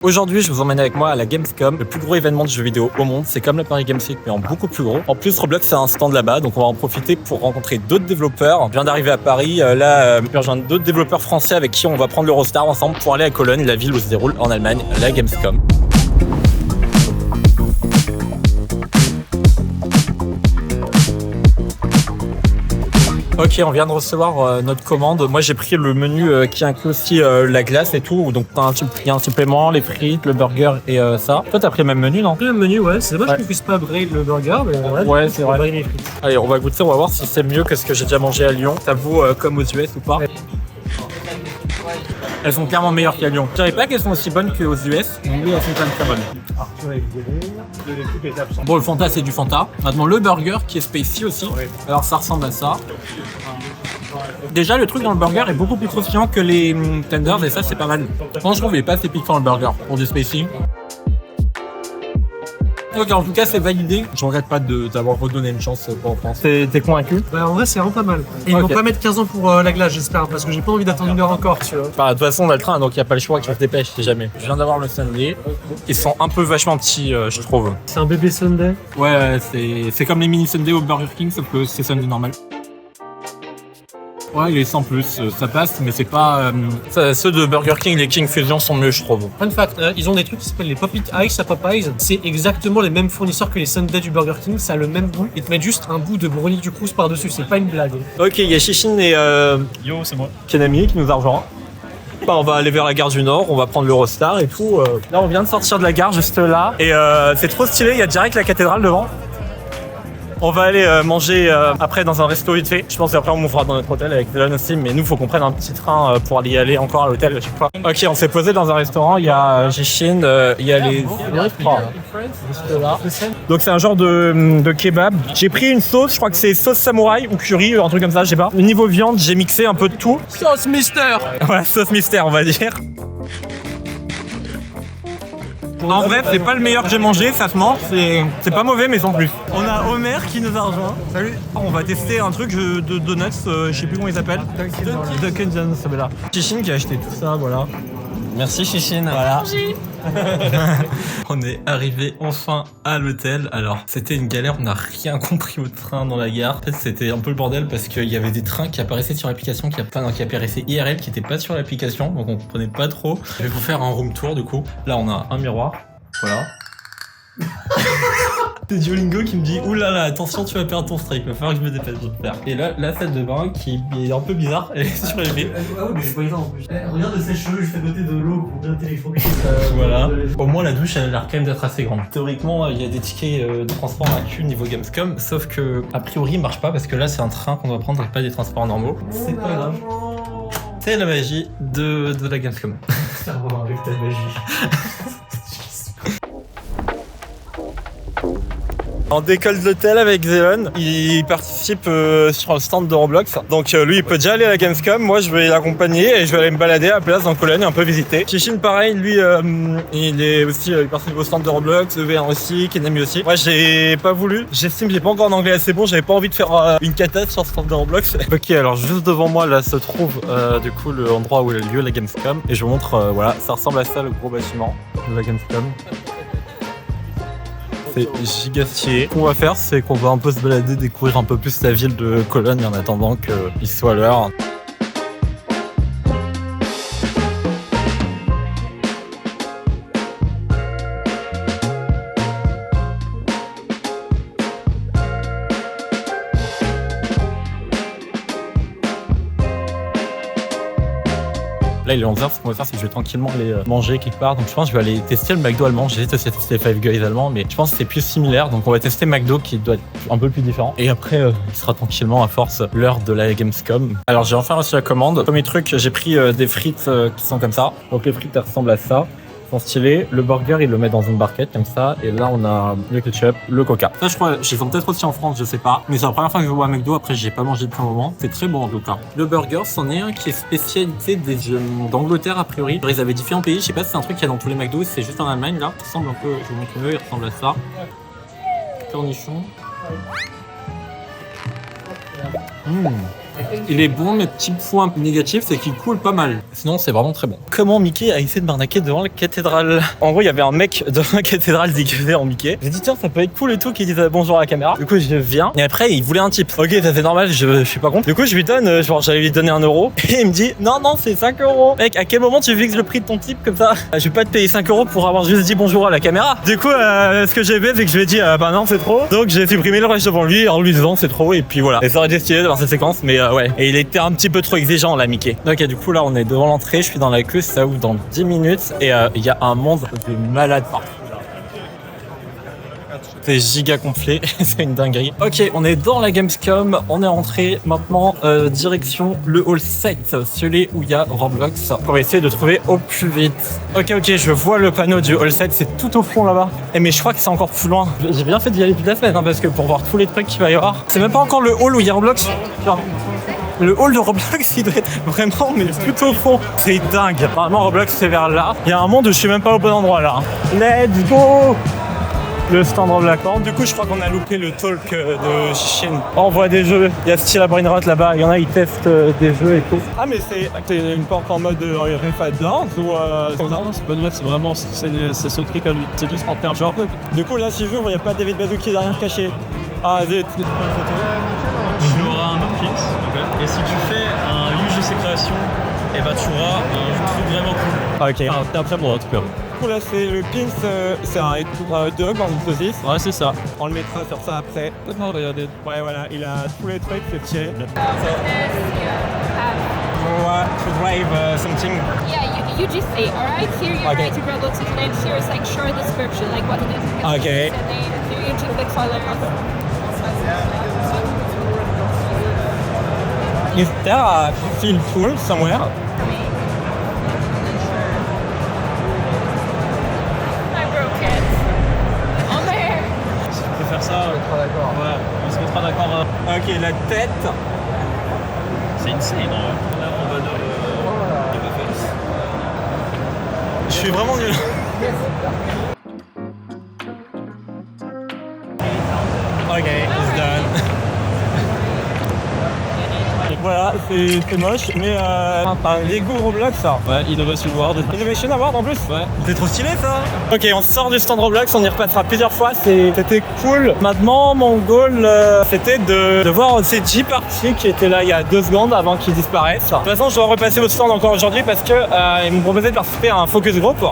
Aujourd'hui, je vous emmène avec moi à la Gamescom, le plus gros événement de jeux vidéo au monde. C'est comme la Paris Games Week, mais en beaucoup plus gros. En plus, Roblox, c'est un stand là-bas, donc on va en profiter pour rencontrer d'autres développeurs. Je viens d'arriver à Paris, je rejoins d'autres développeurs français avec qui on va prendre l'Eurostar ensemble pour aller à Cologne, la ville où se déroule en Allemagne la Gamescom. Ok, on vient de recevoir notre commande. Moi, j'ai pris le menu qui inclut aussi la glace et tout. Donc, il y a un supplément, les frites, le burger et ça. Toi, t'as pris le même menu, non? Le même menu, ouais. C'est dommage qu'on puisse pas upgrade le burger, mais ouais, c'est vrai. Les frites. Allez, on va goûter, on va voir si c'est mieux que ce que j'ai déjà mangé à Lyon. Ça vaut comme aux US ou pas? Ouais. Elles sont clairement meilleures qu'à Lyon. Je dirais pas qu'elles sont aussi bonnes qu'aux US, mais elles sont quand même très bonnes. Bon, le Fanta, c'est du Fanta. Maintenant, le burger qui est spicy aussi. Ouais. Alors, ça ressemble à ça. Déjà, le truc dans le burger est beaucoup plus croustillant que les tenders et ça, c'est pas mal. Franchement, je trouve qu'il est pas assez piquant le burger pour du spicy. Ok, en tout cas, c'est validé. Je regrette pas d'avoir redonné une chance pour en France. T'es convaincu? Bah, en vrai, c'est vraiment pas mal. Et ils vont pas mettre 15 ans pour la glace, j'espère, parce que j'ai pas envie d'attendre une heure encore, tu vois. Enfin, de toute façon, on a le train, donc il n'y a pas le choix, qu'on se dépêche, si jamais. Je viens d'avoir le sundae. Ils sont un peu vachement petits, je trouve. C'est un bébé sundae? Ouais, c'est comme les mini sundae au Burger King, sauf que c'est sundae normal. Ouais, il est sans plus, ça passe, mais c'est pas... ceux de Burger King, les King Fusion sont mieux, je trouve. Fun fact, ils ont des trucs qui s'appellent les Pop-It Ice à Popeyes. C'est exactement les mêmes fournisseurs que les sundaes du Burger King, ça a le même goût. Ils te mettent juste un bout de brownie du Crous par-dessus, c'est pas une blague. Ok, il y a Shishin et Yo, c'est moi. Kenami qui nous a rejoint. On va aller vers la gare du Nord, on va prendre l'Eurostar et tout. Là, on vient de sortir de la gare, juste là. Et c'est trop stylé, il y a direct la cathédrale devant. On va aller manger après dans un resto vite fait. Je pense qu'après on mouvra dans notre hôtel avec Dylan aussi, mais nous faut qu'on prenne un petit train pour y aller encore à l'hôtel à chaque fois. Ok, on s'est posé dans un restaurant, il y a Jishin, il y a les... Donc c'est un genre de kebab. J'ai pris une sauce, je crois que c'est sauce samouraï ou curry, un truc comme ça, je sais pas. Au niveau viande, j'ai mixé un peu de tout. Sauce mystère. Ouais, sauce mystère on va dire. En vrai, c'est pas le meilleur que j'ai mangé, ça se mange, c'est pas mauvais mais sans plus. On a Homer qui nous a rejoint. Salut. On va tester un truc de donuts, je sais plus comment il s'appelle. Dunkin' Donuts, ça va là. Shishin qui a acheté tout ça, voilà. Merci Shishin, voilà. On est arrivé enfin à l'hôtel. Alors, c'était une galère, on n'a rien compris au train dans la gare. En fait, c'était un peu le bordel parce qu'il y avait des trains qui apparaissaient sur l'application, qui apparaissaient IRL, qui n'étaient pas sur l'application, donc on comprenait pas trop. Je vais vous faire un room tour du coup. Là, on a un miroir, voilà. C'est Duolingo qui me dit oulala, attention, tu vas perdre ton strike, il va falloir que je me dépêche de le faire. Et là, la salle de bain qui est un peu bizarre, elle est surélevée. Ah ouais, mais c'est pas évident en plus. Regarde ses cheveux juste à côté de l'eau pour bien téléphoniquer. Voilà. Au moins, la douche, elle a l'air quand même d'être assez grande. Théoriquement, il y a des tickets de transport inclus niveau Gamescom, sauf que, a priori, il marche pas parce que là, c'est un train qu'on doit prendre et pas des transports normaux. C'est pas grave. C'est la magie de la Gamescom. Ça va avec ta magie. On décolle de l'hôtel avec Zélon, il participe sur le stand de Roblox. Donc lui il peut déjà aller à la Gamescom, moi je vais l'accompagner et je vais aller me balader à la place dans Cologne, un peu visiter. Shishin pareil, lui il est aussi, il participe au stand de Roblox, V1 aussi, Kenami aussi. Moi j'ai pas voulu, j'estime que j'ai pas encore un anglais assez bon, j'avais pas envie de faire une cata sur le stand de Roblox. Ok, alors juste devant moi là se trouve du coup l'endroit où a lieu la Gamescom et je vous montre, voilà, ça ressemble à ça le gros bâtiment de la Gamescom. C'est gigastier. Ce qu'on va faire, c'est qu'on va un peu se balader, découvrir un peu plus la ville de Cologne en attendant qu'il soit l'heure. Là il est 11h, ce qu'on va faire c'est que je vais tranquillement aller manger quelque part. Donc je pense que je vais aller tester le McDo allemand. J'hésite aussi à tester Five Guys allemand, mais je pense que c'est plus similaire. Donc on va tester McDo qui doit être un peu plus différent. Et après il sera tranquillement à force l'heure de la Gamescom. Alors j'ai enfin reçu la commande. Premier truc, j'ai pris des frites qui sont comme ça. Donc les frites elles ressemblent à ça. Sont stylés. Le burger, ils le mettent dans une barquette comme ça. Et là, on a le ketchup, le coca. Ça, je crois, ils font peut-être aussi en France, je sais pas. Mais c'est la première fois que je vois à McDo. Après, j'ai pas mangé depuis un moment. C'est très bon en tout cas. Le burger, c'en est un qui est spécialité d'Angleterre a priori. Ils avaient différents pays. Je sais pas si c'est un truc qu'il y a dans tous les McDo. C'est juste en Allemagne là. Il ressemble un peu. Je vous montre mieux. Il ressemble à ça. Cornichon. Il est bon, mais petit point négatif, c'est qu'il coule pas mal. Sinon, c'est vraiment très bon. Comment Mickey a essayé de m'arnaquer devant la cathédrale? En gros, il y avait un mec devant la cathédrale déguisé en Mickey. J'ai dit, tiens, ça peut être cool et tout, qu'il dise bonjour à la caméra. Du coup, je viens. Et après, il voulait un tip. Ok, ça c'est normal, je suis pas contre. Du coup, je lui donne, genre, j'allais lui donner 1 euro. Et il me dit, non, c'est 5 euros. Mec, à quel moment tu fixes le prix de ton tip comme ça? Je vais pas te payer 5 euros pour avoir juste dit bonjour à la caméra. Du coup, ce que j'ai fait, c'est que je lui ai dit, bah non, c'est trop. Donc, j'ai supprimé le reste devant lui en lui disant, c'est trop. Et puis voilà. Et ça aurait été stylé dans cette séquence, mais ouais. Et il était un petit peu trop exigeant, là, Mickey. Ok, du coup, là, on est devant l'entrée. Je suis dans la queue, ça ouvre dans 10 minutes. Et il y a un monde de malades partout. C'est giga complet, c'est une dinguerie. Ok, on est dans la Gamescom, on est rentré maintenant direction le hall 7, celui où il y a Roblox, pour essayer de trouver au plus vite. Ok, je vois le panneau du hall 7, c'est tout au fond là-bas. Mais je crois que c'est encore plus loin. J'ai bien fait d'y aller toute la semaine, hein, parce que pour voir tous les trucs qu'il va y avoir. C'est même pas encore le hall où il y a Roblox. Genre, le hall de Roblox, il doit être vraiment, mais tout au fond. C'est dingue. Apparemment, Roblox, c'est vers là. Il y a un monde où je suis même pas au bon endroit là. Let's go! Le stand Roblox. Du coup, je crois qu'on a loupé le talk de Chine. On voit des jeux. Il y a Style à Brainrot là-bas. Il y en a, ils testent des jeux et tout. Ah, mais c'est une porte en mode Refa Dance ou Non, c'est pas une c'est vraiment c'est ce truc à lui. C'est juste en termes genre. Du coup, là, si j'ouvre, il n'y a pas David Bazooki derrière caché. Ah, zut. Tu auras un autre fixe. Et si tu fais un UGC création, et bah tu auras un truc vraiment cool. Ok. Enfin, t'es après moi en tout cas. Du coup, là, c'est le pins. C'est un dog dans une saucisse. Ouais, c'est ça. On le mettra sur ça après. Non, regardez. Ouais, voilà. Il a tous les trucs, c'est tiré. Yeah, To drive something. you just say, alright? Here you Okay. write your Roblox username, here is like short description, like what it is. Okay. And then you just click follow. Is there a field pool somewhere? I broke it. On there. Si tu préfères ça, on sera d'accord. Ouais, on se mettra d'accord. Ok, la tête. C'est insane, hein. Là, on va de Je suis vraiment nul. Ok, it's done. Voilà, c'est moche, mais un Lego Roblox ça. Ouais, Innovation Award. Innovation Award en plus. Ouais. C'est trop stylé ça. Ok, on sort du stand Roblox, on y repassera plusieurs fois, c'était cool. Maintenant, mon goal, c'était de voir ces J Party qui étaient là il y a 2 secondes avant qu'ils disparaissent. De toute façon, je dois repasser au stand encore aujourd'hui parce que ils m'ont proposé de participer à un focus group.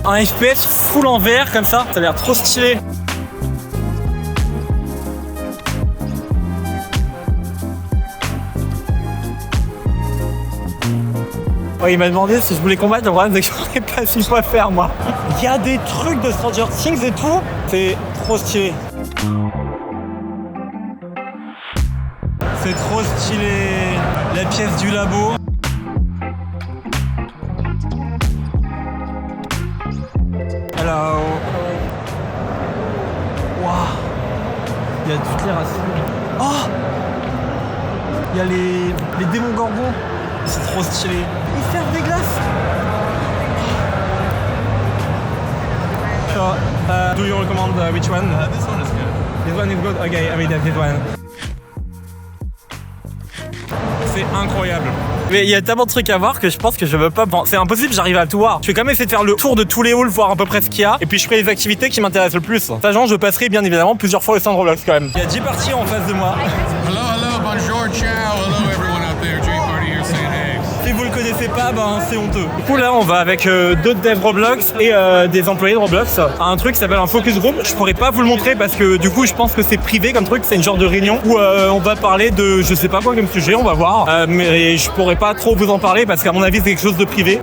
Un FPS full en vert comme ça a l'air trop stylé. Ouais, il m'a demandé si je voulais combattre, le problème c'est que je ne sais pas si je dois faire moi. Il y a des trucs de Stranger Things et tout, c'est trop stylé. C'est trop stylé, la pièce du labo. Hello. Waouh. Il y a toutes les racines. Oh. Il y a les démons gorgons. C'est trop stylé. Ils servent des glaces. So, do you recommend which one? This one is good. This one is good. Okay, I mean this one. C'est incroyable. Mais il y a tellement de trucs à voir que je pense que je veux pas. Bon, c'est impossible, j'arrive à tout voir. Je vais quand même essayer de faire le tour de tous les halls, voir à peu près ce qu'il y a. Et puis je ferai les activités qui m'intéressent le plus. Sachant, je passerai bien évidemment plusieurs fois au stand Roblox quand même. Il y a 10 parties en face de moi. Hello, bonjour, ciao, hello everyone out there. J Party here saying hey. Si vous le connaissez pas, ben c'est honteux. Du coup là on va avec d'autres devs Roblox et des employés de Roblox à un truc qui s'appelle un focus group. Je pourrais pas vous le montrer parce que du coup je pense que c'est privé comme truc, c'est une genre de réunion où on va parler de je sais pas quoi comme sujet, on va voir. Mais je pourrais pas trop vous en parler parce qu'à mon avis c'est quelque chose de privé.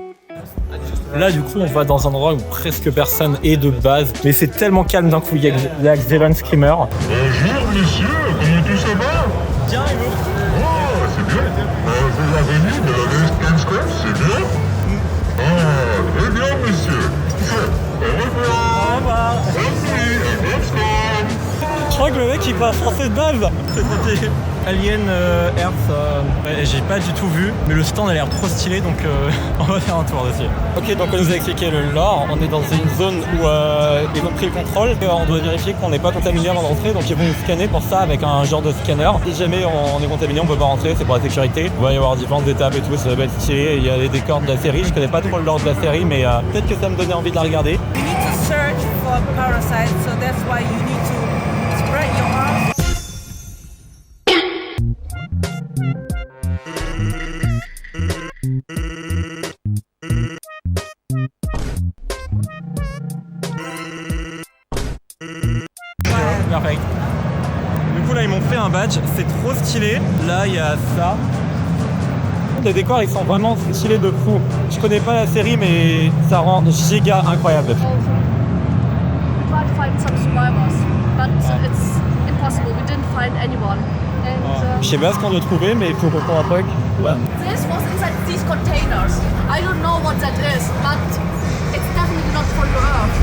Là du coup on va dans un endroit où presque personne est de base, mais c'est tellement calme d'un coup, il y a Xelan Screamer. Bonjour monsieur, comment tout ça va? Bien et vous? Oh, c'est bien. Vous avez venu de la Gamescom, c'est bien. Ah, très bien monsieur. Au revoir. Au revoir. Merci, à Gamescom. Je crois que le mec il parle français de base. Alien Earth, ouais, j'ai pas du tout vu, mais le stand a l'air trop stylé, donc on va faire un tour dessus. Ok, donc on nous a expliqué le lore, on est dans une zone où ils ont pris le contrôle, et on doit vérifier qu'on n'est pas contaminé avant d'entrer, donc ils vont nous scanner pour ça avec un genre de scanner. Si jamais on est contaminé, on peut pas rentrer, c'est pour la sécurité. Il va y avoir différentes étapes et tout, ça va être stylé. Il y a les décors de la série, je connais pas trop le lore de la série, mais peut-être que ça me donnait envie de la regarder. You need to search for parasites, so that's why you need to spread your arms. Perfect. Du coup là ils m'ont fait un badge, c'est trop stylé. Là il y a ça. Les décors ils sont vraiment stylés de fou. Je connais pas la série mais ça rend giga incroyable. We tried to find some survivors, but it's impossible. We didn't find anyone. And Je sais pas ce qu'on doit trouver mais il faut qu'on trouve un truc. Ouais. this was inside these containers. I don't know what that is, but it's definitely not for your Earth.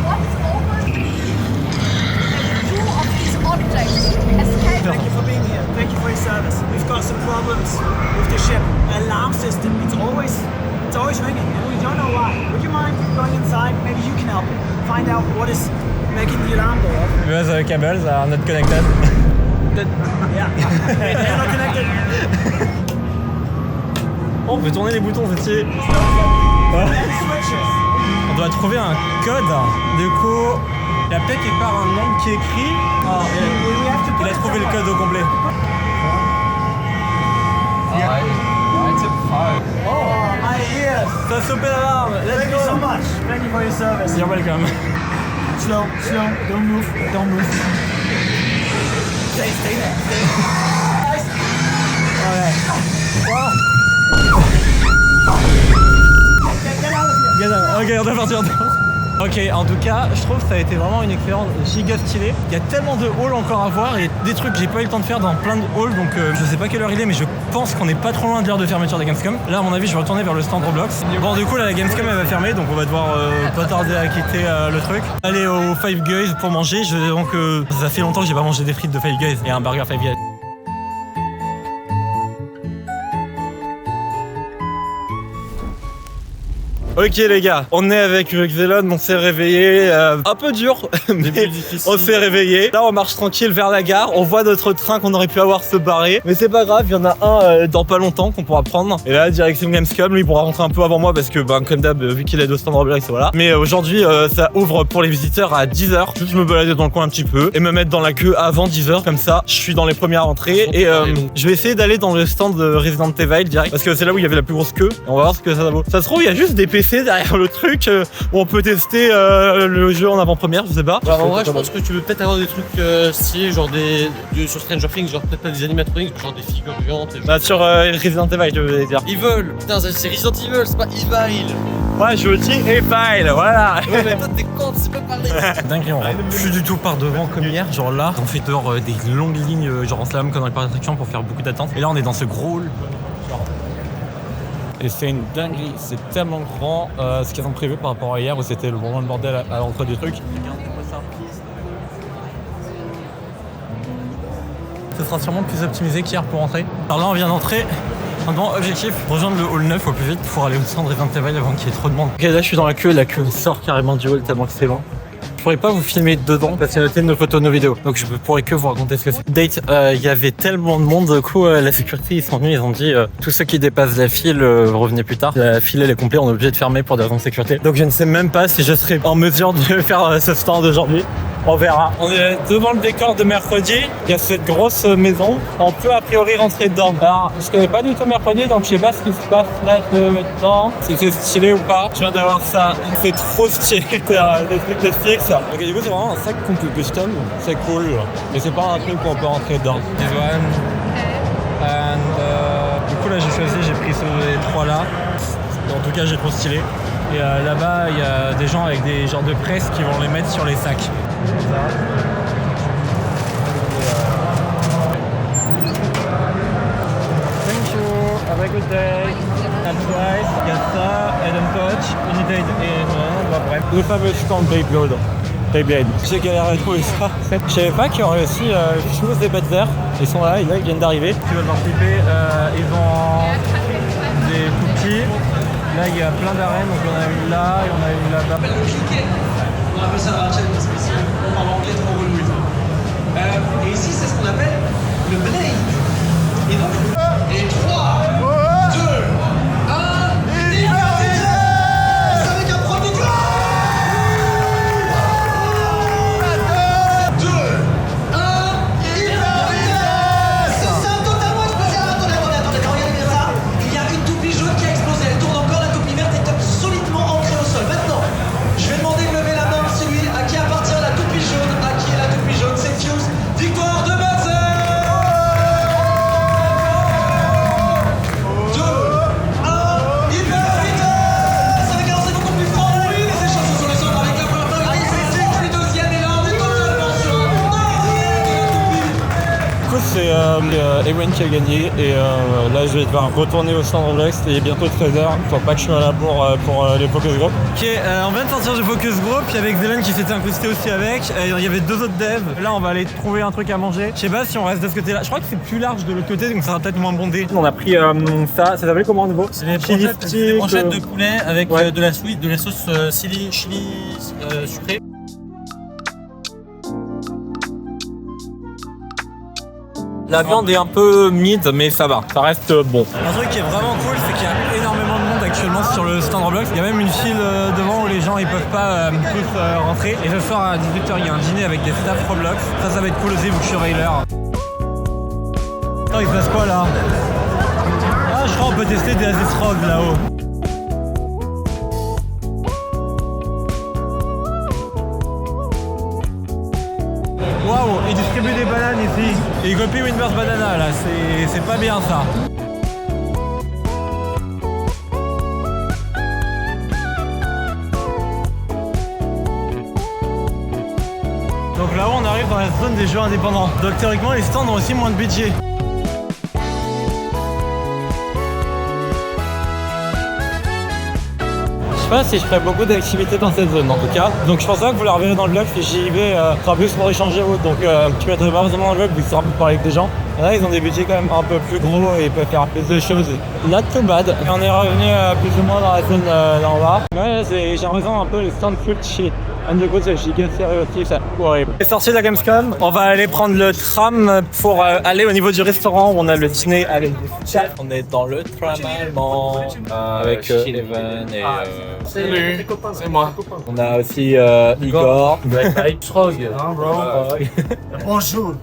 What is over? Two of these objects escaped. Thank you for being here. Thank you for your service. We've got some problems with the ship. Alarm system. It's always ringing, and we don't know why. Would you mind going inside? Maybe you can help find out what is making the alarm go off. The cables are not connected. Yeah, they're not connected. Oh, on peut tourner les boutons, c'est stylé. And switches. On doit trouver un code. Du coup, il y a peut-être quelque part un nom qui est écrit. Ah, We have to il put a it trouvé le somewhere. code au complet. Oh, my ears. Ça a sauvé l'alarme. Let's Thank you so go. much. Thank you for your service. You're welcome. Slow. Don't move. Stay there. Get out of here. Ok, on doit partir. Ok, en tout cas, je trouve que ça a été vraiment une expérience giga stylée. Il y a tellement de halls encore à voir et des trucs que j'ai pas eu le temps de faire dans plein de halls, donc je sais pas quelle heure il est, mais je pense qu'on n'est pas trop loin de l'heure de fermeture des Gamescom. Là, à mon avis, je vais retourner vers le stand Roblox. Bon, du coup, là, la Gamescom elle va fermer, donc on va devoir pas tarder à quitter le truc. Aller au Five Guys pour manger. Donc, ça fait longtemps que j'ai pas mangé des frites de Five Guys et un burger Five Guys. Ok les gars, on est avec Xelon, on s'est réveillé un peu dur, mais on s'est réveillé. Là on marche tranquille vers la gare, on voit notre train qu'on aurait pu avoir se barrer, mais c'est pas grave, il y en a un dans pas longtemps qu'on pourra prendre. Et là direction Gamescom, lui il pourra rentrer un peu avant moi parce que comme d'hab, vu qu'il est de stand Roblox, voilà. Mais aujourd'hui ça ouvre pour les visiteurs à 10h, juste me balader dans le coin un petit peu et me mettre dans la queue avant 10h, comme ça je suis dans les premières entrées et je vais essayer d'aller dans le stand de Resident Evil direct parce que c'est là où il y avait la plus grosse queue et on va voir ce que ça vaut. Ça se trouve il y a juste des PC derrière le truc où on peut tester le jeu en avant-première, je sais pas. Bah, en vrai, je pense que tu veux peut-être avoir des trucs stylés, genre sur Stranger Things, genre peut-être pas des animatronics, genre des figures géantes. Bah, sur Resident Evil, je veux dire. Evil, putain, c'est Resident Evil, c'est pas Evil. Ouais, je dis Evil, voilà. Ouais, mais toi t'es con, tu sais pas parler. Dingue, on rentre plus du tout par devant comme hier. Genre là, on fait dehors des longues lignes, genre en slalom comme dans les parcs d'attractions pour faire beaucoup d'attentes. Et là, on est dans ce gros hall. Et c'est une dinguerie, c'est tellement grand ce qu'ils ont prévu par rapport à hier où c'était vraiment le bordel à l'entrée du truc. Ce sera sûrement plus optimisé qu'hier pour entrer. Alors là on vient d'entrer. Maintenant objectif, rejoindre le hall 9 au plus vite pour aller au centre Resident Evil avant qu'il y ait trop de monde. Ok là je suis dans la queue sort carrément du hall tellement que c'est long. Je pourrais pas vous filmer dedans parce qu'il y a noté nos photos, nos vidéos. Donc je pourrais que vous raconter ce que c'est. Date, il y avait tellement de monde, du coup la sécurité ils sont venus, ils ont dit tous ceux qui dépassent la file revenez plus tard. La file elle est complète, on est obligé de fermer pour des raisons de sécurité. Donc je ne sais même pas si je serai en mesure de faire ce stand aujourd'hui. On verra. On est devant le décor de mercredi. Il y a cette grosse maison. On peut a priori rentrer dedans. Alors, je connais pas du tout mercredi, donc je sais pas ce qui se passe là dedans. Si c'est stylé ou pas. Je viens d'avoir ça. C'est trop stylé. C'est des trucs de fixe. Ok, du coup, c'est vraiment un sac qu'on peut custom. C'est cool. Mais c'est pas un truc qu'on peut rentrer dedans. This one. And, du coup, là, j'ai choisi, j'ai pris ces trois là. En tout cas, j'ai trop stylé. Et là-bas, il y a des gens avec des genres de presse qui vont les mettre sur les sacs. Thank you, have a good day. That's right, il y a ça, Eden Coach, United et bref. Le fameux stand Beyblade. Très bien. J'ai galéré à trouver ça. Je savais pas qu'il y aurait aussi chose des bêtes verts. Ils sont là, ils viennent d'arriver. Tu vas participer, ils ont des cookies. Là, il y a plein d'arènes, donc on a une là et on a une là-bas. On appelle le cricket. On appelle ça Ratchet parce que on parle anglais trop relou. Et ici, c'est ce qu'on appelle le blade. Et donc, et 3, 2, 1, hyper vitesse avec un premier coup. 2, 1, hyper vitesse. C'est ça, totalement explosé. Attendez, regardez bien ça. Il y a une toupie jaune qui a explosé. Elle tourne encore, la toupie verte est solidement ancrée au sol. Maintenant, je vais demander de lever la main de celui à qui appartient la toupie jaune. À qui est la toupie jaune? C'est Fuse. Victoire de Benzen. 2, 1, hyper vitesse avec un second plus fort. Oui, mais ces choses sur le sol avec la première vague. C'est le deuxième et là, on est totalement sur un de la toupie. Du coup, c'est Ewen qui a gagné et là je vais devoir retourner au stand Roblox. Il est bientôt 13h. Faut pas que je sois là pour les focus group. Ok, on vient de sortir du focus group. Puis avec Zelen qui s'était incrusté aussi avec. Il y avait 2 autres devs. Là, on va aller trouver un truc à manger. Je sais pas si on reste de ce côté-là. Je crois que c'est plus large de l'autre côté, donc ça sera peut-être moins bondé. On a pris ça. Ça s'appelle comment à nouveau? C'est des brochettes de poulet avec de la sauce chili sucrée. La viande est un peu mid, mais ça va, ça reste bon. Un truc qui est vraiment cool, c'est qu'il y a énormément de monde actuellement sur le stand Roblox. Il y a même une file devant où les gens ils peuvent pas tous rentrer. Et ce soir à 18h, il y a un dîner avec des staff Roblox. Ça va être cool aussi, vu que je suis railer. Attends, il se passe quoi là? Ah, je crois qu'on peut tester des Aziz Rock là-haut. Waouh, ils distribuent des bananes ici. Et ils copient Winburst Banana là, c'est pas bien ça. Donc là-haut on arrive dans la zone des jeux indépendants. Donc théoriquement les stands ont aussi moins de budget. Je sais pas si je ferai beaucoup d'activités dans cette zone en tout cas. Donc je pense pas que vous la reverrez dans le vlog si j'y vais, sera plus pour échanger ou autre. Donc je mettrai pas forcément dans le vlog vu que ça sera pour parler avec des gens. Là ils ont des budgets quand même un peu plus gros et ils peuvent faire plus de choses. Not too bad. On est revenu plus ou moins dans la zone d'en bas. Ouais, j'ai l'impression un peu le stand food shit. Un de côté, c'est giga sérieux aussi, c'est horrible. On est sorti de la Gamescom, on va aller prendre le tram pour aller au niveau du restaurant où on a le dîner avec des chefs. On est dans le tram allemand avec Eleven et Salut, c'est moi. on a aussi Igor, Shrog. Bonjour.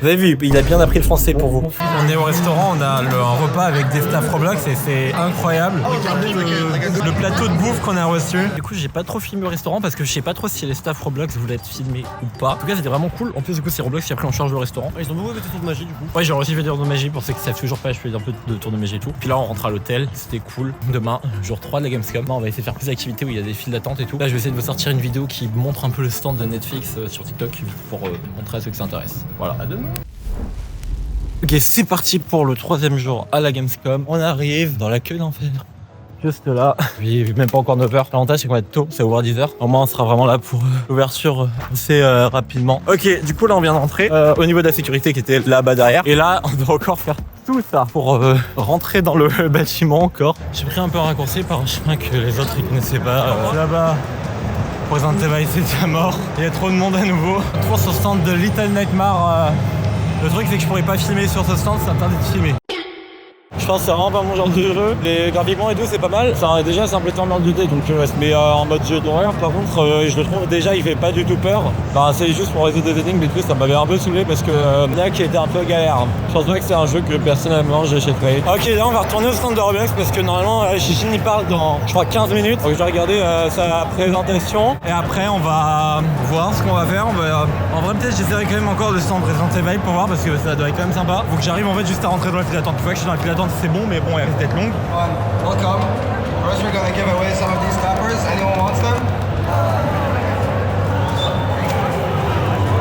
Vous avez vu, il a bien appris le français pour vous. On est au restaurant, on a un repas avec des staff Roblox et c'est incroyable. Regardez le plateau de bouffe qu'on a reçu. Du coup, j'ai pas trop filmé le restaurant parce que je sais pas trop si les staff Roblox voulaient être filmés ou pas. En tout cas, c'était vraiment cool. En plus, du coup, c'est Roblox qui a pris en charge le restaurant. Ils ont beaucoup fait des tours de magie du coup. Ouais, j'ai aussi fait des tours de magie pour ceux qui savent toujours pas. Je fais un peu de tours de magie et tout. Puis là, on rentre à l'hôtel. C'était cool. Demain, jour 3 de la Gamescom. On va essayer de faire plus d'activités où il y a des files d'attente et tout. Là, je vais essayer de vous sortir une vidéo qui montre un peu le stand de Netflix sur TikTok pour montrer à ceux qui s'intéressent. Voilà, à demain. Ok, c'est parti pour le 3e jour à la Gamescom. On arrive dans la queue d'enfer. Juste là. Oui, même pas encore 9h. L'avantage, c'est qu'on va être tôt, ça ouvre à 10h. Au moins, on sera vraiment là pour l'ouverture assez rapidement. Ok, du coup, là, on vient de rentrer au niveau de la sécurité qui était là-bas derrière. Et là, on doit encore faire tout ça pour rentrer dans le bâtiment encore. J'ai pris un peu un raccourci par un chemin que les autres ils connaissaient pas. Là-bas. Resident Evil, c'est à mort. Il y a trop de monde à nouveau. Trop sur le stand de Little Nightmare. Le truc c'est que je pourrais pas filmer sur ce stand, c'est interdit de filmer. Je pense que c'est vraiment pas mon genre de jeu. Les graphiquement et tout, c'est pas mal. Enfin, déjà, c'est un peu en du donc mais en mode jeu d'horreur, par contre, je le trouve déjà, il fait pas du tout peur. Enfin, c'est juste pour résoudre des énigmes, mais tout, ça m'avait un peu saoulé parce que Niak était un peu galère. Je pense pas que c'est un jeu que personnellement j'achèterais. Ok, là, on va retourner au stand de Roblox parce que normalement, Chichin il parle dans, je crois, 15 minutes. Donc, je vais regarder sa présentation et après, on va voir ce qu'on va faire. En vrai, peut-être, j'essaierai quand même encore le stand Resident Evil pour voir parce que ça doit être quand même sympa. Faut que j'arrive en fait juste à rentrer dans la file d'attente. Une fois que je suis dans la file d'attente, c'est bon, mais bon, elle risque d'être longue. Welcome. First, we're gonna give away some of these peppers. Anyone wants them?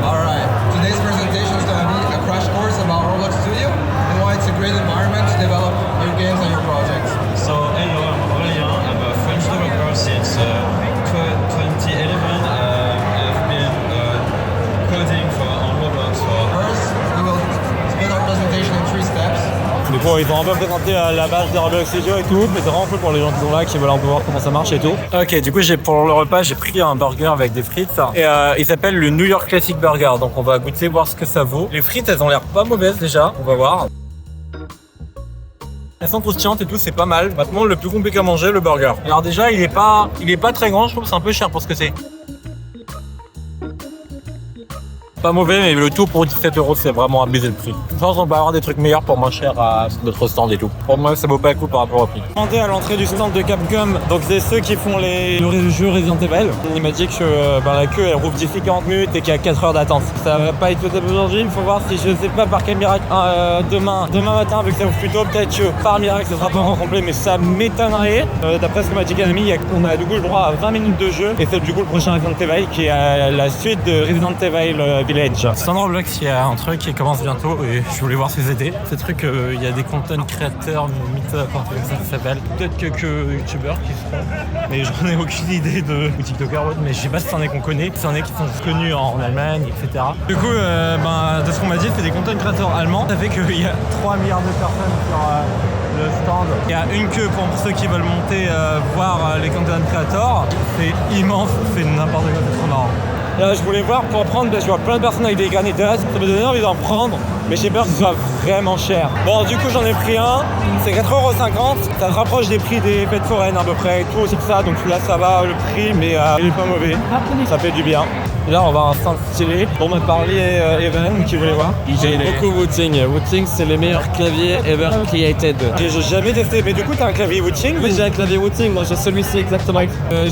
Alright. Today's presentation is gonna be a crash course about Roblox Studio and why it's a great environment to develop your games and your projects. So, hello, I'm Aurélien. I'm a French developer since 2011. Du coup, ils ont un peu présenté la base de Roblox Studio et tout, mais c'est vraiment cool pour les gens qui sont là, qui veulent un peu voir comment ça marche et tout. Ok, du coup, pour le repas, j'ai pris un burger avec des frites et il s'appelle le New York Classic Burger. Donc on va goûter, voir ce que ça vaut. Les frites, elles ont l'air pas mauvaises déjà, on va voir. Elles sont croustillantes et tout, c'est pas mal. Maintenant, le plus compliqué à manger, le burger. Alors déjà, il est pas très grand, je trouve que c'est un peu cher pour ce que c'est. Pas mauvais, mais le tout pour 17 €, c'est vraiment abusé le prix. Je pense qu'on va avoir des trucs meilleurs pour moins cher à notre stand et tout. Pour moi, ça vaut pas le coup par rapport au prix. Demandé à l'entrée du stand de Capcom, donc c'est ceux qui font les jeux Resident Evil. Il m'a dit que la queue elle rouvre d'ici 40 minutes et qu'il y a 4 heures d'attente. Ça va pas être possible aujourd'hui, il faut voir si je sais pas par quel miracle demain matin, vu que ça ouvre plus tôt, peut-être que par miracle ça sera pas encore complet, mais ça m'étonnerait. D'après ce que m'a dit Camille, on a du coup le droit à 20 minutes de jeu et c'est du coup le prochain Resident Evil qui est la suite de Resident Evil Village. C'est un Roblox, il y a un truc qui commence bientôt et je voulais voir ce que c'était. Ce truc, il y a des content créateurs, meet-up, un truc comme ça s'appelle. Peut-être quelques youtubeurs qui seront, mais j'en ai aucune idée ou tiktokers ou autre, mais je sais pas si c'en est qu'on connaît, si c'en est qui sont connus en Allemagne, etc. Du coup, de ce qu'on m'a dit, c'est des content créateurs allemands. Ça fait qu'il y a 3 milliards de personnes sur le stand. Il y a une queue pour ceux qui veulent monter voir les content créateurs. C'est immense, c'est n'importe quoi, c'est trop marrant. Là, je voulais voir pour prendre, parce que je vois plein de personnes avec des granitas, ça me donnait envie d'en prendre, mais j'ai peur que ce soit vraiment cher. Bon, du coup, j'en ai pris un, c'est 4,50 €, ça se rapproche des prix des fêtes foraines à peu près, tout aussi que ça, donc là, ça va le prix, mais il est pas mauvais, ça fait du bien. Et là, on va à un stand stylé. On m'a parlé Evan qui voulait voir. J'aime beaucoup Wooting. Wooting, c'est les meilleurs claviers ever created. J'ai jamais testé, mais du coup, t'as un clavier Wooting? Oui, j'ai un clavier Wooting, moi j'ai celui-ci exactement.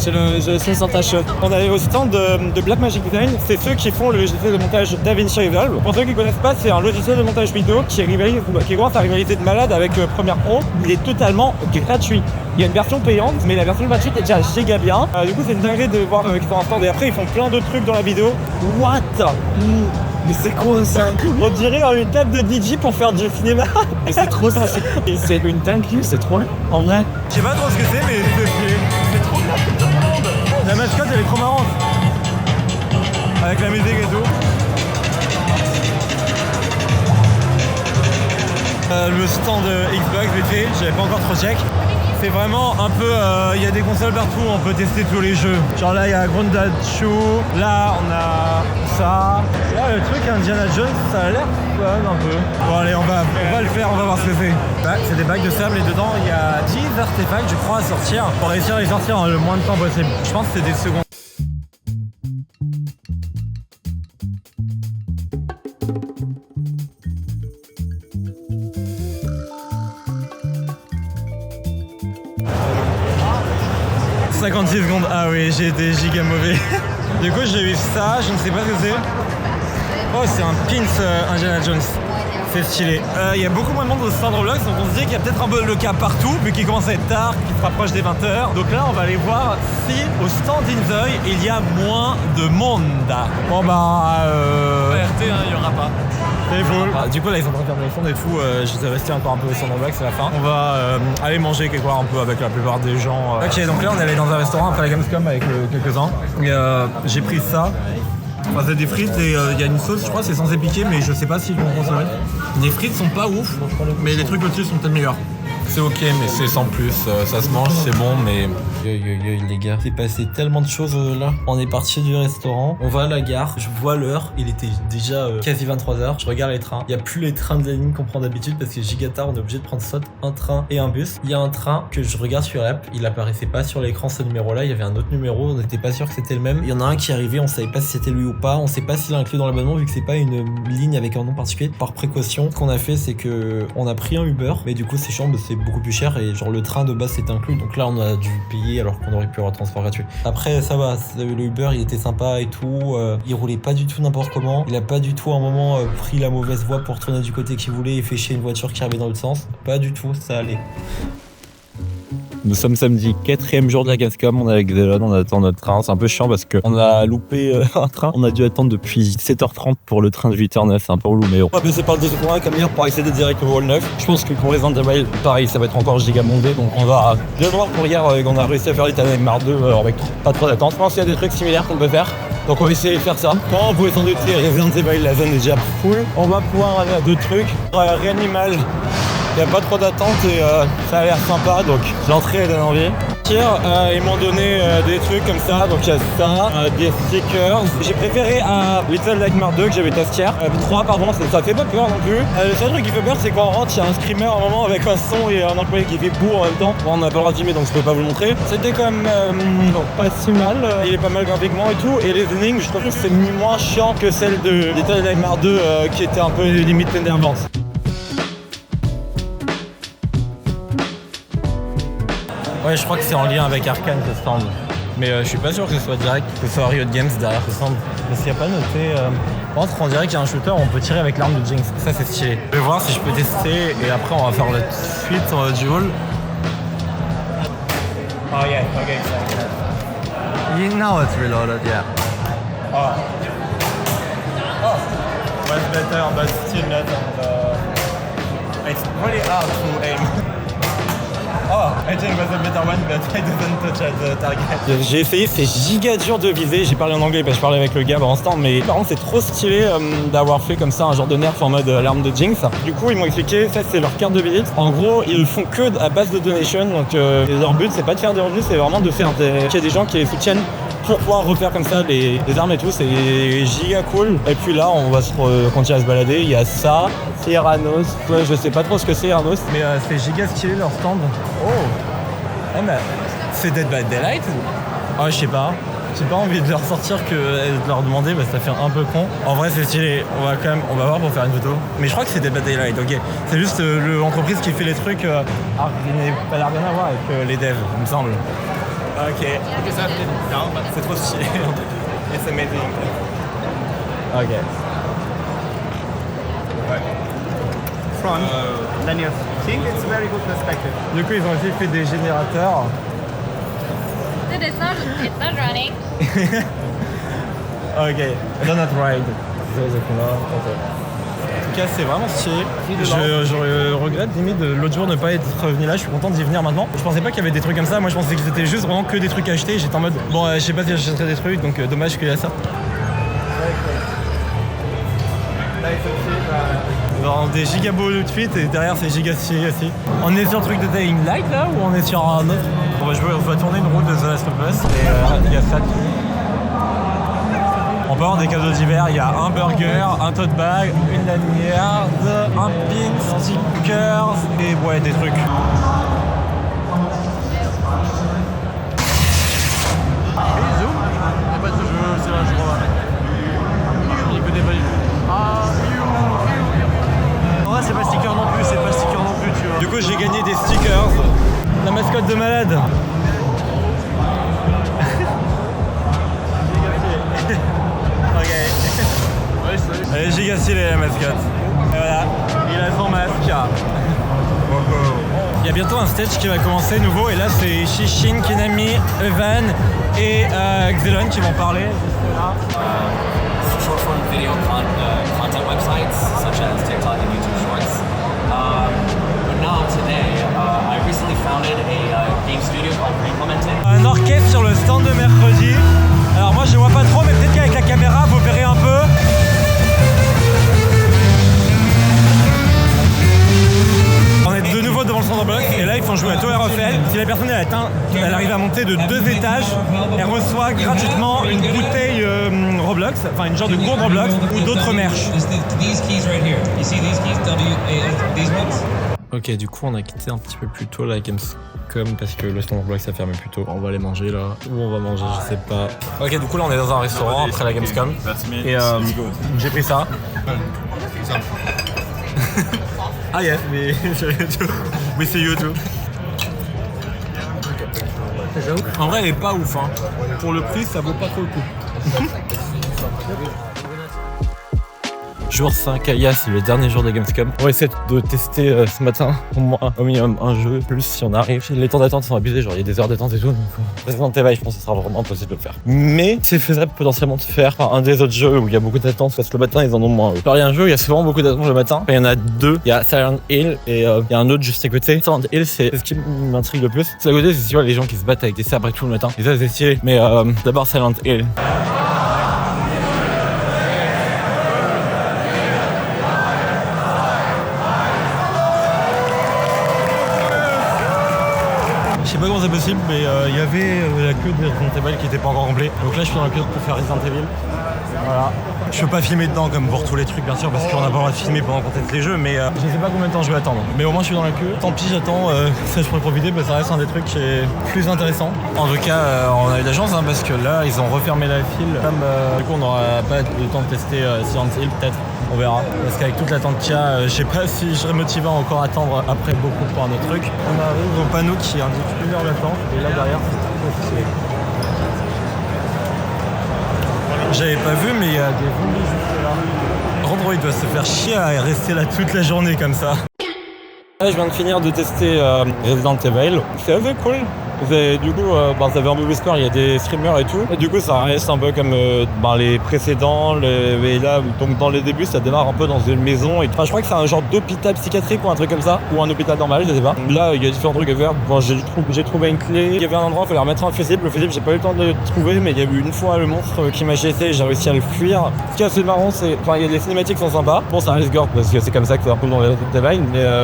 J'ai le 500H. On est au stand de Blackmagic Design, c'est ceux qui font le logiciel de montage DaVinci Resolve. Pour ceux qui ne connaissent pas, c'est un logiciel de montage vidéo qui commence à rivaliser de malade avec Premiere Pro. Il est totalement gratuit. Il y a une version payante, mais la version gratuite est déjà giga bien. Du coup, c'est une dinguerie de voir qu'ils sont en stand. Et après, ils font plein d'autres trucs dans la vidéo. What? Mais c'est quoi ça? On dirait une table de DJ pour faire du cinéma. Mais c'est trop ça. C'est une dinguerie, c'est trop en vrai. Je sais pas trop ce que c'est, mais c'est trop bien. La mascotte, elle est trop marrante. Avec la musique et tout. Le stand Xbox, j'avais pas encore trop check. C'est vraiment un peu, il y a des consoles partout, on peut tester tous les jeux. Genre là, il y a Grounded Shoe, là, on a ça. Là, le truc Indiana Jones, ça a l'air fun un peu. Bon, allez, on va le faire, on va voir ce que c'est. Bah, c'est des bacs de sable et dedans, il y a 10 artefacts, je crois, à sortir. Pour réussir à les sortir en le moins de temps possible. Je pense que c'est des secondes. « 56 secondes, ah oui, j'ai été giga mauvais. Du coup, j'ai eu ça, je ne sais pas ce que c'est. Oh, c'est un pins Indiana Jones. C'est stylé. Il y a beaucoup moins de monde au stand Roblox, donc on se dit qu'il y a peut-être un peu le cas partout, vu qu'il commence à être tard, qu'il se rapproche des 20h. Donc là, on va aller voir si au stand Inzoy, il y a moins de monde. Bon bah... RT, il n'y aura pas. C'est fou. Du coup, là, ils sont en train de faire des fonds et tout. J'étais resté encore un peu au stand Roblox, c'est la fin. On va aller manger quelque part un peu avec la plupart des gens. Ok, donc là, on est allé dans un restaurant après la Gamescom avec quelques-uns. Et j'ai pris ça. Enfin, c'est des frites et il y a une sauce, je crois, c'est censé piquer, mais je sais pas si je vont consommer. Les frites sont pas ouf, mais les trucs au-dessus sont peut-être meilleurs. C'est ok, mais c'est sans plus. Ça se mange, c'est bon, mais... Les gars, c'est passé tellement de choses là. On est parti du restaurant, on va à la gare, je vois l'heure, il était déjà quasi 23h. Je regarde les trains. Il n'y a plus les trains de la ligne qu'on prend d'habitude parce que giga tard, on est obligé de prendre soit un train et un bus. Il y a un train que je regarde sur l'app, il apparaissait pas sur l'écran ce numéro-là, il y avait un autre numéro, on n'était pas sûr que c'était le même. Il y en a un qui est arrivé, on savait pas si c'était lui ou pas, on sait pas s'il est inclus dans l'abonnement vu que c'est pas une ligne avec un nom particulier. Par précaution, ce qu'on a fait, c'est que on a pris un Uber, mais du coup c'est chiant, c'est beaucoup plus cher et genre le train de base c'est inclus, donc là on a dû payer alors qu'on aurait pu avoir transport gratuit. Après ça va, le Uber il était sympa et tout, il roulait pas du tout n'importe comment, il a pas du tout à un moment pris la mauvaise voie pour tourner du côté qu'il voulait et fait chier une voiture qui arrivait dans l'autre sens, pas du tout, ça allait. Nous sommes samedi, 4e jour de la Gamescom, on est avec Zelon, on attend notre train, c'est un peu chiant parce qu'on a loupé un train, on a dû attendre depuis 7h30 pour le train de 8h09, c'est un peu relou mais on va passer par le deuxième point comme hier pour accéder direct au hall 9. Je pense que pour Resident Evil, pareil, ça va être encore giga bondé, donc on va bien voir pour hier qu'on a réussi à faire l'Eternal Mar 2 avec pas trop d'attente. Je pense qu'il y a des trucs similaires qu'on peut faire, donc on va essayer de faire ça. Quand vous pouvez sans doute Resident Evil, la zone est déjà full, on va pouvoir aller à d'autres trucs, Reanimal. Il n'y a pas trop d'attente et ça a l'air sympa, donc l'entrée donne envie. Ils m'ont donné des trucs comme ça, donc il y a ça, des stickers. J'ai préféré à Little Nightmares 2 que j'avais testé hier. 3 pardon, ça fait pas peur non plus. Le seul truc qui fait peur c'est qu'en rentre, il y a un screamer à un moment avec un son et un employé qui fait bourre en même temps. Bon, on n'a pas le droit de filmer donc je peux pas vous le montrer. C'était quand même pas si mal, il est pas mal graphiquement et tout. Et les énigmes, je trouve que c'est moins chiant que celle de Little Nightmares 2 qui était un peu limite énervante. Ouais, je crois que c'est en lien avec Arkane ce stand. Mais je suis pas sûr que ce soit direct, que ce soit Riot Games derrière ce stand. Parce qu'il n'y a pas noté. On dirait qu'il y a un shooter où on peut tirer avec l'arme de Jinx. Ça, c'est stylé. Je vais voir si je peux tester et après, on va faire la suite du hall. Oh, yeah, okay, so. Now it's reloaded, yeah. Oh. Much better, but still not on the... It's really hard to aim. Oh, I think it was a better one, but I didn't touch at the target. J'ai essayé, c'est giga dur de viser. J'ai parlé en anglais parce que je parlais avec le gars avant ce temps, mais par contre c'est trop stylé d'avoir fait comme ça un genre de nerf en mode l'arme de Jinx. Du coup ils m'ont expliqué, ça c'est leur carte de visite. En gros ils le font que à base de donation, donc leur but c'est pas de faire des revenus, c'est vraiment de faire qu'il y ait des gens qui les soutiennent pour pouvoir refaire comme ça les armes et tout, c'est giga cool. Et puis là on va continuer à se balader, il y a ça, c'est Eranos, ouais, je sais pas trop ce que c'est Eranos, mais c'est giga stylé leur stand. Oh, mais c'est Dead by Daylight ou... Ah je sais pas, j'ai pas envie de leur sortir que de leur demander, bah ça fait un peu con. En vrai c'est stylé, on va voir pour faire une photo. Mais je crois que c'est Dead by Daylight, ok. C'est juste l'entreprise qui fait les trucs, qui n'a pas l'air rien à voir avec les devs, il me semble. Ok, c'est trop stylé. It's amazing. Ok. Front, then you think it's a very good perspective. Du coup, ils ont aussi fait des générateurs. Dude, it's not running. Ok, do not ride. En tout cas, c'est vraiment stylé. Je regrette limite l'autre jour ne pas être revenu là. Je suis content d'y venir maintenant. Je pensais pas qu'il y avait des trucs comme ça. Moi, je pensais que c'était juste vraiment que des trucs achetés. J'étais en mode, bon, je sais pas si j'achèterais des trucs, donc dommage qu'il y a ça. Dans des giga beaux outfits et derrière c'est giga stylé aussi. On est sur le truc de Dying Light là ou on est sur un autre? On va tourner une route de The Last of Us et il y a ça. On peut avoir des cadeaux d'hiver, il y a un burger, un tote bag, une lanière, un pin, stickers et ouais des trucs. C'est pas sticker non plus, c'est pas sticker non plus, tu vois. Du coup, j'ai gagné des stickers. La mascotte de malade. Ok. Elle est giga stylée la mascotte. Et voilà, il a son masque. Il y a bientôt un stage qui va commencer nouveau et là c'est Shishin, Kinami, Evan et Xelon qui vont parler. Short form video content websites such as TikTok and YouTube Shorts. But now today, I recently founded a game studio called Reimplemented. Un orchestre sur le stand de mercredi. Alors moi je vois pas trop, mais peut-être qu'avec la caméra vous verrez un peu. On est de nouveau devant le stand Roblox et là ils font jouer à Tower of Hell. Si la personne elle arrive à monter de 2 étages, elle reçoit gratuitement une bouteille Roblox, enfin une genre de gourde Roblox ou d'autres merch. Ok, du coup on a quitté un petit peu plus tôt la Gamescom parce que le stand Roblox a fermé plus tôt. On va aller manger là. Où on va manger, je sais pas. Ok, du coup là on est dans un restaurant après la Gamescom et j'ai pris ça. Ah yeah, mais oui c'est YouTube. En vrai elle est pas ouf hein. Pour le prix ça vaut pas trop le coup. Jour 5, alias, c'est le dernier jour de Gamescom. On va essayer de tester ce matin au moins au minimum un jeu, plus si on arrive. Les temps d'attente sont abusés, genre il y a des heures d'attente et tout. Donc Resident Evil, je pense que ce sera vraiment impossible de le faire. Mais c'est faisable potentiellement de faire un des autres jeux où il y a beaucoup d'attente parce que le matin ils en ont moins. Alors il y a un jeu où il y a souvent beaucoup d'attente le matin. Il y en a 2, il y a Silent Hill et il y a un autre juste à côté. Silent Hill c'est ce qui m'intrigue le plus. C'est à côté, c'est les gens qui se battent avec des sabres et tout le matin. Et ça c'est stylé. Mais d'abord Silent Hill. Je sais pas comment c'est possible, mais il y avait la queue de Resident Evil qui était pas encore complète. Donc là, je suis dans la queue pour faire Resident Evil. Voilà. Je peux pas filmer dedans comme pour tous les trucs, bien sûr, parce qu'on a pas le droit de filmer pendant qu'on teste les jeux, mais je sais pas combien de temps je vais attendre. Mais au moins, je suis dans la queue. Tant pis, j'attends. Ça, je pourrais profiter, parce que ça reste un des trucs qui est plus intéressant. En tout cas, on a eu de la chance, hein, parce que là, ils ont refermé la file. Comme du coup, on n'aura pas le temps de tester Silent Hill, peut-être. On verra. Parce qu'avec toute l'attente qu'il y a, je sais pas si je serais motivé à encore attendre après beaucoup pour un autre truc. On arrive au panneau qui indique 1 heure d'attente, et là derrière, c'est officiel. J'avais pas vu, mais il y a des zombies juste là. Android doit se faire chier à rester là toute la journée comme ça. Là, je viens de finir de tester Resident Evil. C'est assez cool. Du coup, ça fait un peu plus peur, il y a des streamers et tout. Et du coup, ça reste un peu comme les précédents. Et là, donc dans les débuts, ça démarre un peu dans une maison. Et, je crois que c'est un genre d'hôpital psychiatrique ou un truc comme ça. Ou un hôpital normal, je sais pas. Là, il y a différents trucs à faire. Bon, j'ai trouvé une clé. Il y avait un endroit où il fallait remettre un fusible. Le fusible, j'ai pas eu le temps de le trouver, mais il y a eu une fois le monstre qui m'a chassé et j'ai réussi à le fuir. Ce qui est assez marrant, c'est. Enfin, les cinématiques sont sympas. Bon, ça reste gore parce que c'est comme ça que c'est un peu dans les Resident Evil.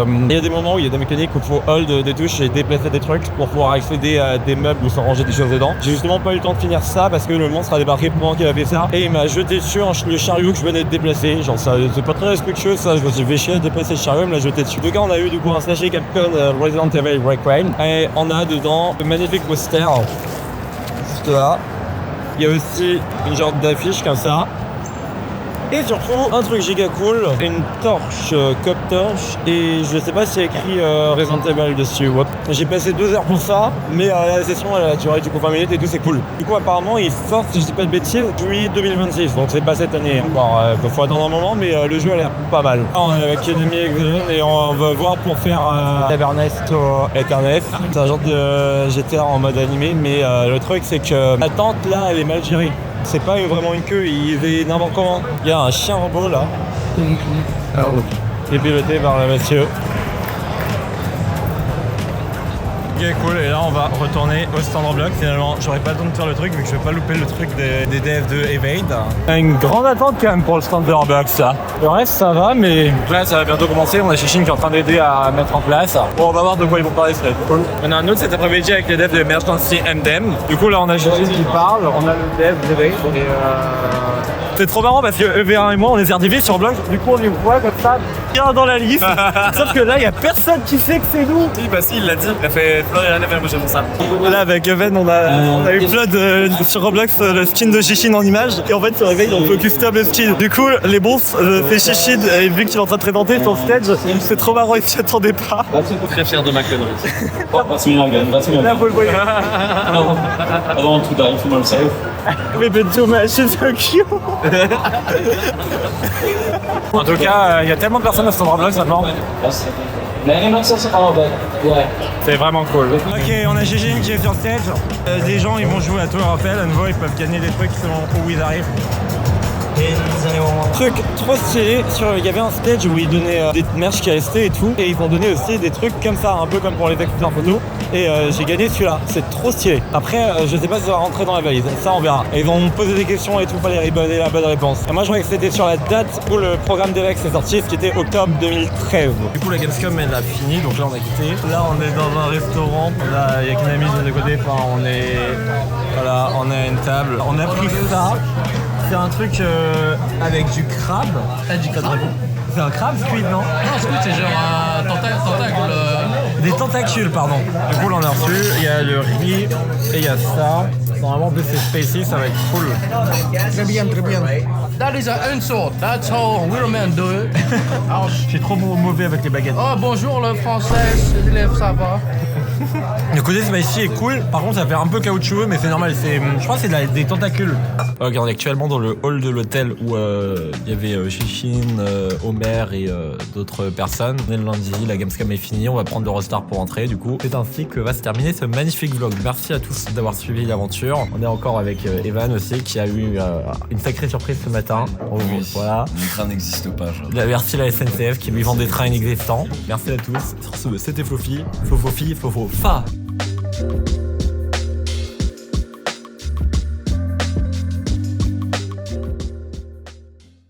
Mais il y a des moments où il y a des mécaniques où il faut hold des touches et déplacer des trucs pour pouvoir accéder à des meubles ou sans ranger des choses dedans. J'ai justement pas eu le temps de finir ça parce que le monstre a débarqué pendant qu'il a fait ça et il m'a jeté sur le chariot que je venais de déplacer. Genre ça, c'est pas très respectueux ça, je me suis fait chier à déplacer le chariot et me l'a jeté dessus. Donc là on a eu du coup un sachet Capcom Resident Evil Requiem et on a dedans le magnifique poster. Juste là. Il y a aussi une genre d'affiche comme ça. Et surtout, un truc giga cool, une torche, cop torche, et je sais pas s'il y a écrit Resident Evil dessus. Ouais. J'ai passé 2 heures pour ça, mais la session elle a duré du coup 20 minutes et tout, c'est cool. Du coup, apparemment, ils sortent, si je dis pas de bêtises, juillet 2026, donc c'est pas cette année encore. Faut attendre un moment, mais le jeu a l'air pas mal. On est avec Enemy Exilon et on va voir pour faire Tabernesto Eterneth. C'est un genre de GTA en mode animé, mais le truc c'est que la tente là, elle est mal gérée. C'est pas vraiment une queue, il est n'importe comment. Il y a un chien robot là. Qui est piloté par le monsieur. Ok, cool, et là on va retourner au stand Roblox. Finalement, j'aurais pas le temps de faire le truc vu que je vais pas louper le truc des devs de Evade. Une grande attente quand même pour le stand de Roblox là. Le reste ça va, mais là ça va bientôt commencer. On a Shishin qui est en train d'aider à mettre en place. Bon, on va voir de quoi ils vont parler, ça va être cool. On a un autre cet après-midi avec les devs de Emergency MDM. Du coup là on a Shishin qui parle, on a le dev d'Evade et c'est trop marrant parce que EV1 et moi on est certifiés sur Roblox. Du coup on les voit comme ça bien dans la liste. Sauf que là il y a personne qui sait que c'est nous. Si, bah si, il l'a dit. Il a fait Florian avait bougé pour ça. Là avec Even on a eu Flood sur Roblox le skin de Shishin en image. Et en fait sur Evade on peut custom le skin. Du coup les bons c'est Shishin et vu qu'il est en train de présenter son stage, c'est trop marrant, il s'y attendait pas. Très fier de ma connerie. Là faut le voir. I want to die to myself. We've been too much, it's so cute. En tout cas, il y a tellement de personnes à ce Roblox maintenant. C'est vraiment cool. Ok, on a Gégine qui est sur stage. Des gens ils vont jouer à Tower of Hell, à nouveau ils peuvent gagner des trucs selon où ils arrivent. Truc trop stylé, il y avait un stage où ils donnaient des merch KST et tout, et ils vont donner aussi des trucs comme ça, un peu comme pour les experts photo. Et j'ai gagné celui-là, c'est trop stylé. Après, je sais pas si ça va rentrer dans la valise, ça on verra. Et ils vont me poser des questions et tout, fallait donner la bonne réponse. Et moi je croyais que c'était sur la date où le programme d'Evex est sorti, ce qui était octobre 2013. Du coup la Gamescom elle a fini, donc là on a quitté. Là on est dans un restaurant, là il y a Kinami de côté, enfin on est... Voilà, on est à une table. On a pris ça. C'est un truc avec du crabe. Ah, du crabe. C'est un crabe squid, non? Non, squid, c'est genre un tentacle. Des tentacules, pardon. Du coup, là, on a reçu. Il y a le riz et il y a ça. Normalement, en plus, c'est spicy, ça va être cool. Très bien, très bien. That is an insult. That's how real men do it. Je suis trop mauvais avec les baguettes. Oh, bonjour le français, élève, ça va. Le côté spicy est cool, par contre ça fait un peu caoutchouteux mais c'est normal, je crois que c'est des tentacules. Ok, on est actuellement dans le hall de l'hôtel où il y avait Shishin, Homer et d'autres personnes. On est le lundi, la Gamescom est finie, on va prendre le Rostar pour rentrer du coup. C'est ainsi que va se terminer ce magnifique vlog. Merci à tous d'avoir suivi l'aventure. On est encore avec Evan aussi qui a eu une sacrée surprise ce matin. Oui, voilà. Mon train n'existe pas. Genre. Merci la SNCF qui lui vend des trains inexistants. Merci à tous. C'était Flofi, Fa.